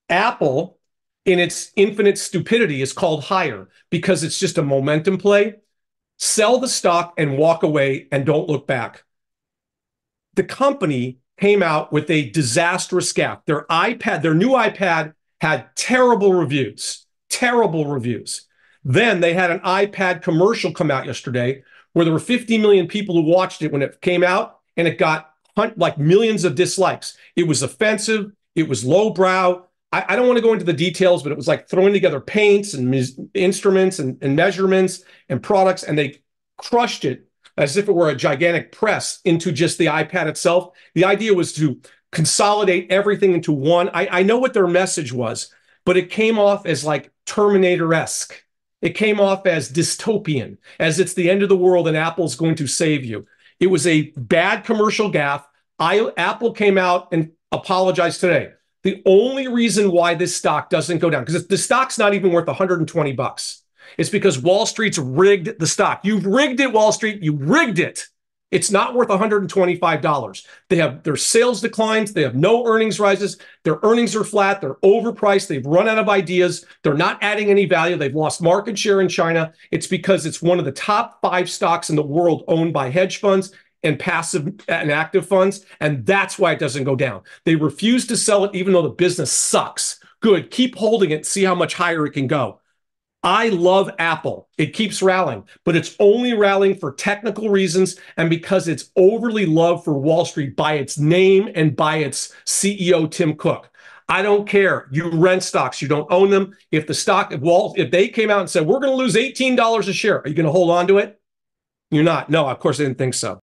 Apple, in its infinite stupidity, is called higher because it's just a momentum play. Sell the stock and walk away and don't look back. The company came out with a disastrous gap. Their new iPad had terrible reviews, terrible reviews. Then they had an iPad commercial come out yesterday where there were 50 million people who watched it when it came out, and it got like millions of dislikes. It was offensive. It was lowbrow. I don't want to go into the details, but it was like throwing together paints and instruments and measurements and products, and they crushed it as if it were a gigantic press into just the iPad itself. The idea was to consolidate everything into one. I know what their message was, but it came off as like Terminator-esque. It came off as dystopian, as it's the end of the world and Apple's going to save you. It was a bad commercial gaffe. Apple came out and apologized today. The only reason why this stock doesn't go down, because the stock's not even worth 120 bucks. It's because Wall Street's rigged the stock. You've rigged it, Wall Street. You rigged it. It's not worth $125. They have their sales declines. They have no earnings rises. Their earnings are flat. They're overpriced. They've run out of ideas. They're not adding any value. They've lost market share in China. It's because it's one of the top 5 stocks in the world owned by hedge funds and passive and active funds. And that's why it doesn't go down. They refuse to sell it even though the business sucks. Good. Keep holding it. See how much higher it can go. I love Apple. It keeps rallying, but it's only rallying for technical reasons and because it's overly loved for Wall Street by its name and by its CEO, Tim Cook. I don't care. You rent stocks. You don't own them. If they came out and said, we're going to lose $18 a share, are you going to hold on to it? You're not. No, of course I didn't think so.